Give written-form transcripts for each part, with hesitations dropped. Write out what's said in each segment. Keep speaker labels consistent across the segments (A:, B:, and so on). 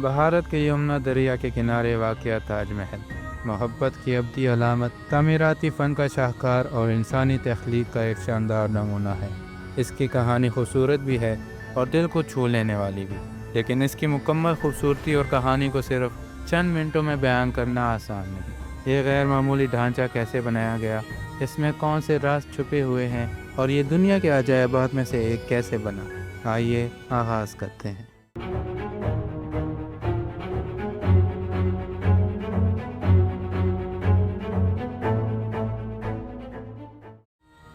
A: بھارت کے یمنا دریا کے کنارے واقع تاج محل محبت کی ابدی علامت، تعمیراتی فن کا شاہکار اور انسانی تخلیق کا ایک شاندار نمونہ ہے۔ اس کی کہانی خوبصورت بھی ہے اور دل کو چھو لینے والی بھی، لیکن اس کی مکمل خوبصورتی اور کہانی کو صرف چند منٹوں میں بیان کرنا آسان نہیں۔ یہ غیر معمولی ڈھانچہ کیسے بنایا گیا، اس میں کون سے راز چھپے ہوئے ہیں اور یہ دنیا کے عجائبات میں سے ایک کیسے بنا، آئیے آغاز کرتے ہیں۔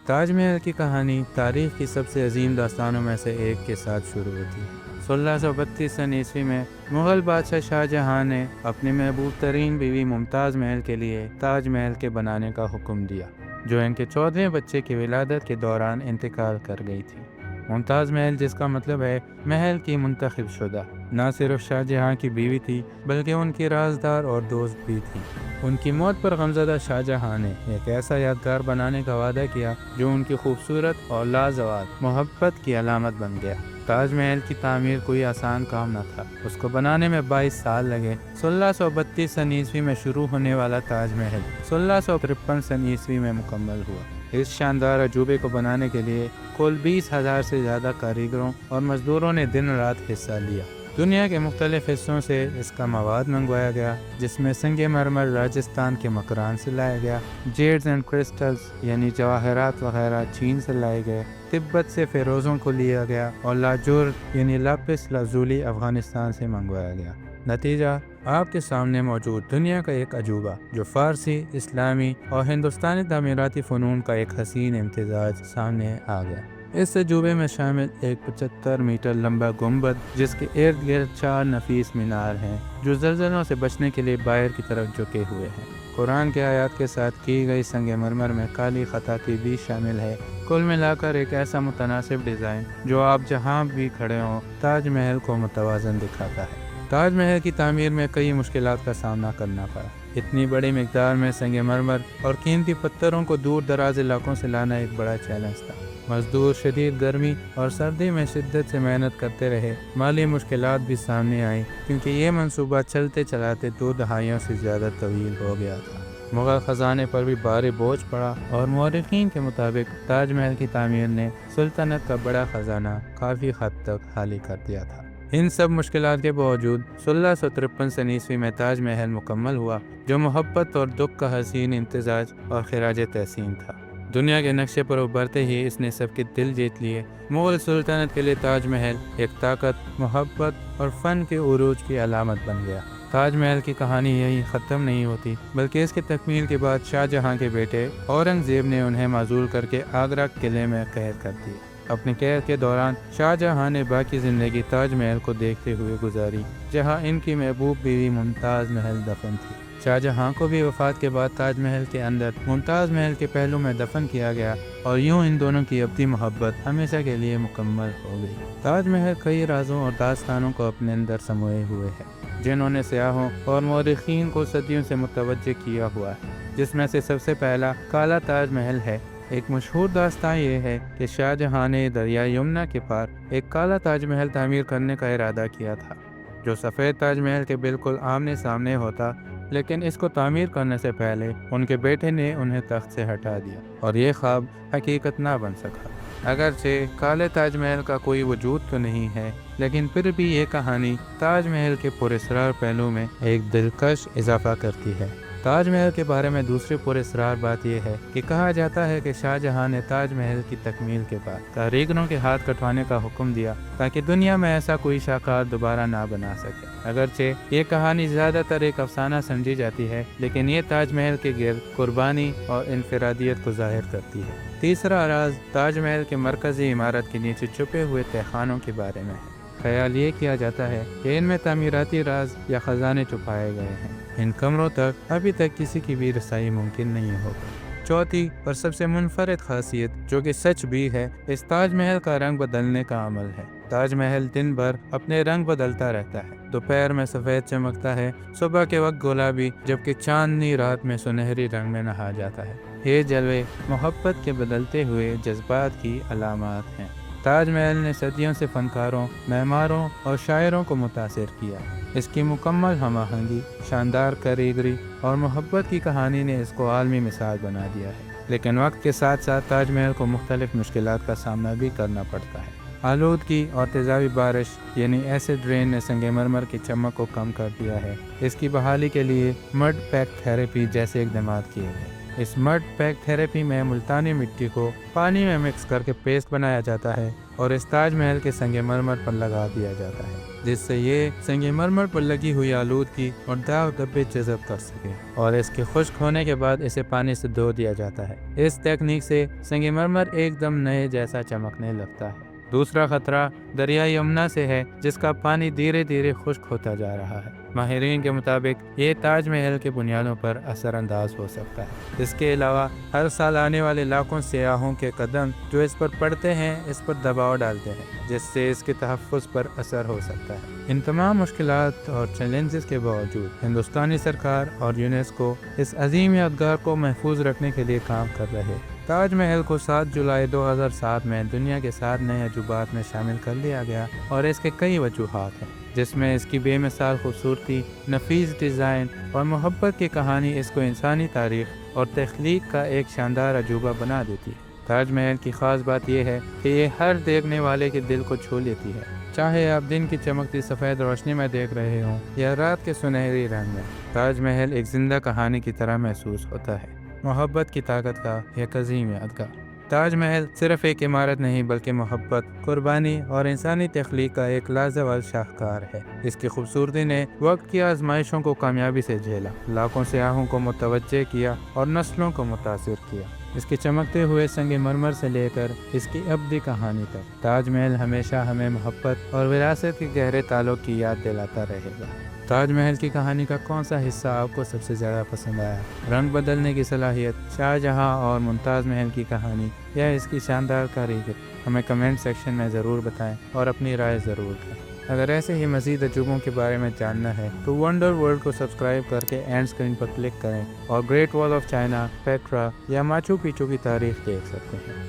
A: تاج محل کی کہانی تاریخ کی سب سے عظیم داستانوں میں سے ایک کے ساتھ شروع ہوتی ہے۔ 1632 میں مغل بادشاہ شاہ جہاں نے اپنی محبوب ترین بیوی ممتاز محل کے لیے تاج محل کے بنانے کا حکم دیا، جو ان کے 14ویں بچے کی ولادت کے دوران انتقال کر گئی تھی۔ ممتاز محل، جس کا مطلب ہے محل کی منتخب شدہ، نہ صرف شاہ جہاں کی بیوی تھی بلکہ ان کی رازدار اور دوست بھی تھی۔ ان کی موت پر غمزدہ شاہ جہاں نے ایک ایسا یادگار بنانے کا وعدہ کیا جو ان کی خوبصورت اور لازوال محبت کی علامت بن گیا۔ تاج محل کی تعمیر کوئی آسان کام نہ تھا، اس کو بنانے میں 22 سال لگے۔ 1632 میں شروع ہونے والا تاج محل 1653 میں مکمل ہوا۔ اس شاندار عجوبے کو بنانے کے لیے کل 20,000 سے زیادہ کاریگروں اور مزدوروں نے دن رات حصہ لیا۔ دنیا کے مختلف حصوں سے اس کا مواد منگوایا گیا، جس میں سنگ مرمر راجستھان کے مکران سے لایا گیا، جیڈز اینڈ کرسٹلز یعنی جواہرات وغیرہ چین سے لائے گئے، تبت سے فیروزوں کو لیا گیا اور لاجور یعنی لاپس لازولی افغانستان سے منگوایا گیا۔ نتیجہ آپ کے سامنے موجود دنیا کا ایک عجوبہ، جو فارسی، اسلامی اور ہندوستانی تعمیراتی فنون کا ایک حسین امتزاج سامنے آ گیا۔ اس عجوبے میں شامل ایک 75 میٹر لمبا گنبد، جس کے ارد گرد 4 نفیس مینار ہیں جو زلزلوں سے بچنے کے لیے باہر کی طرف جھکے ہوئے ہیں۔ قرآن کے آیات کے ساتھ کی گئی سنگ مرمر میں کالی خطاطی بھی شامل ہے۔ کل ملا کر ایک ایسا متناسب ڈیزائن جو آپ جہاں بھی کھڑے ہوں تاج محل کو متوازن دکھاتا ہے۔ تاج محل کی تعمیر میں کئی مشکلات کا سامنا کرنا پڑا۔ اتنی بڑی مقدار میں سنگ مرمر اور قیمتی پتھروں کو دور دراز علاقوں سے لانا ایک بڑا چیلنج تھا۔ مزدور شدید گرمی اور سردی میں شدت سے محنت کرتے رہے۔ مالی مشکلات بھی سامنے آئیں کیونکہ یہ منصوبہ چلتے چلاتے 2 دہائیوں سے زیادہ طویل ہو گیا تھا۔ مغل خزانے پر بھی بھاری بوجھ پڑا اور مورخین کے مطابق تاج محل کی تعمیر نے سلطنت کا بڑا خزانہ کافی حد تک خالی کر دیا تھا۔ ان سب مشکلات کے باوجود 1653 میں تاج محل مکمل ہوا، جو محبت اور دکھ کا حسین امتزاج اور خراج تحسین تھا۔ دنیا کے نقشے پر ابھرتے ہی اس نے سب کے دل جیت لیے۔ مغل سلطنت کے لیے تاج محل ایک طاقت، محبت اور فن کے عروج کی علامت بن گیا۔ تاج محل کی کہانی یہی ختم نہیں ہوتی، بلکہ اس کی تکمیل کے بعد شاہ جہاں کے بیٹے اورنگزیب نے انہیں معزول کر کے آگرہ قلعے میں قید کر دیا۔ اپنے قید کے دوران شاہ جہاں نے باقی زندگی تاج محل کو دیکھتے ہوئے گزاری، جہاں ان کی محبوب بیوی ممتاز محل دفن تھی۔ شاہ جہاں کو بھی وفات کے بعد تاج محل کے اندر ممتاز محل کے پہلو میں دفن کیا گیا اور یوں ان دونوں کی ابدی محبت ہمیشہ کے لیے مکمل ہو گئی۔ تاج محل کئی رازوں اور داستانوں کو اپنے اندر سموئے ہوئے ہے، جنہوں نے سیاحوں اور مورخین کو صدیوں سے متوجہ کیا ہوا ہے، جس میں سے سب سے پہلا کالا تاج محل ہے۔ ایک مشہور داستان یہ ہے کہ شاہ جہاں نے دریائے یمنا کے پار ایک کالا تاج محل تعمیر کرنے کا ارادہ کیا تھا، جو سفید تاج محل کے بالکل آمنے سامنے ہوتا، لیکن اس کو تعمیر کرنے سے پہلے ان کے بیٹے نے انہیں تخت سے ہٹا دیا اور یہ خواب حقیقت نہ بن سکا۔ اگرچہ کالے تاج محل کا کوئی وجود تو نہیں ہے، لیکن پھر بھی یہ کہانی تاج محل کے پراسرار پہلو میں ایک دلکش اضافہ کرتی ہے۔ تاج محل کے بارے میں دوسری پراسرار بات یہ ہے کہ کہا جاتا ہے کہ شاہ جہاں نے تاج محل کی تکمیل کے بعد کاریگروں کے ہاتھ کٹوانے کا حکم دیا تاکہ دنیا میں ایسا کوئی شاہکار دوبارہ نہ بنا سکے۔ اگرچہ یہ کہانی زیادہ تر ایک افسانہ سمجھی جاتی ہے، لیکن یہ تاج محل کے گرد قربانی اور انفرادیت کو ظاہر کرتی ہے۔ تیسرا راز تاج محل کے مرکزی عمارت کے نیچے چھپے ہوئے تہخانوں کے بارے میں ہے۔ خیال یہ کیا جاتا ہے کہ ان میں تعمیراتی راز یا خزانے چھپائے گئے ہیں۔ ان کمروں تک ابھی تک کسی کی بھی رسائی ممکن نہیں ہوگی۔ چوتھی اور سب سے منفرد خاصیت، جو کہ سچ بھی ہے، اس تاج محل کا رنگ بدلنے کا عمل ہے۔ تاج محل دن بھر اپنے رنگ بدلتا رہتا ہے۔ دوپہر میں سفید چمکتا ہے، صبح کے وقت گلابی، جبکہ چاندنی رات میں سنہری رنگ میں نہا جاتا ہے۔ یہ جلوے محبت کے بدلتے ہوئے جذبات کی علامات ہیں۔ تاج محل نے صدیوں سے فنکاروں، معماروں اور شاعروں کو متاثر کیا۔ اس کی مکمل ہم آہنگی، شاندار کاریگری اور محبت کی کہانی نے اس کو عالمی مثال بنا دیا ہے۔ لیکن وقت کے ساتھ ساتھ تاج محل کو مختلف مشکلات کا سامنا بھی کرنا پڑتا ہے۔ آلودگی اور تیزابی بارش یعنی ایسڈ رین نے سنگ مرمر کی چمک کو کم کر دیا ہے۔ اس کی بحالی کے لیے مڈ پیک تھراپی جیسے اقدامات کیے گئے۔ اس مڈ پیک تھراپی میں ملتانی مٹی کو پانی میں مکس کر کے پیسٹ بنایا جاتا ہے اور اس تاج محل کے سنگ مرمر پر لگا دیا جاتا ہے، جس سے یہ سنگ مرمر پر لگی ہوئی آلودگی اور داغ دھبے جذب کر سکے، اور اس کے خشک ہونے کے بعد اسے پانی سے دھو دیا جاتا ہے۔ اس تکنیک سے سنگ مرمر ایک دم نئے جیسا چمکنے لگتا ہے۔ دوسرا خطرہ دریائے یمنا سے ہے، جس کا پانی دھیرے دھیرے خشک ہوتا جا رہا ہے۔ ماہرین کے مطابق یہ تاج محل کے بنیادوں پر اثر انداز ہو سکتا ہے۔ اس کے علاوہ ہر سال آنے والے لاکھوں سیاحوں کے قدم جو اس پر پڑتے ہیں اس پر دباؤ ڈالتے ہیں، جس سے اس کے تحفظ پر اثر ہو سکتا ہے۔ ان تمام مشکلات اور چیلنجز کے باوجود ہندوستانی سرکار اور یونیسکو اس عظیم یادگار کو محفوظ رکھنے کے لیے کام کر رہے ہیں۔ تاج محل کو 7 جولائی 2007 میں دنیا کے 7 نئے عجوبات میں شامل کر لیا گیا، اور اس کے کئی وجوہات ہیں، جس میں اس کی بے مثال خوبصورتی، نفیس ڈیزائن اور محبت کی کہانی اس کو انسانی تاریخ اور تخلیق کا ایک شاندار عجوبہ بنا دیتی ہے۔ تاج محل کی خاص بات یہ ہے کہ یہ ہر دیکھنے والے کے دل کو چھو لیتی ہے، چاہے آپ دن کی چمکتی سفید روشنی میں دیکھ رہے ہوں یا رات کے سنہری رنگ میں۔ تاج محل ایک زندہ کہانی کی طرح محسوس ہوتا ہے، محبت کی طاقت کا ایک عظیم یادگار۔ تاج محل صرف ایک عمارت نہیں بلکہ محبت، قربانی اور انسانی تخلیق کا ایک لازوال شاہکار ہے۔ اس کی خوبصورتی نے وقت کی آزمائشوں کو کامیابی سے جھیلا، لاکھوں سیاحوں کو متوجہ کیا اور نسلوں کو متاثر کیا۔ اس کے چمکتے ہوئے سنگ مرمر سے لے کر اس کی ابدی کہانی تک، تاج محل ہمیشہ ہمیں محبت اور وراثت کے گہرے تعلق کی یاد دلاتا رہے گا۔ تاج محل کی کہانی کا کون سا حصہ آپ کو سب سے زیادہ پسند آیا؟ رنگ بدلنے کی صلاحیت، شاہ جہاں اور ممتاز محل کی کہانی، یا اس کی شاندار کاریگری؟ ہمیں کمنٹ سیکشن میں ضرور بتائیں اور اپنی رائے ضرور دیں۔ اگر ایسے ہی مزید عجوبوں کے بارے میں جاننا ہے تو ونڈر ورلڈ کو سبسکرائب کر کے اینڈ اسکرین پر کلک کریں اور گریٹ وال آف چائنا، پیٹرا یا ماچو پیچو کی تاریخ دیکھ سکتے ہیں۔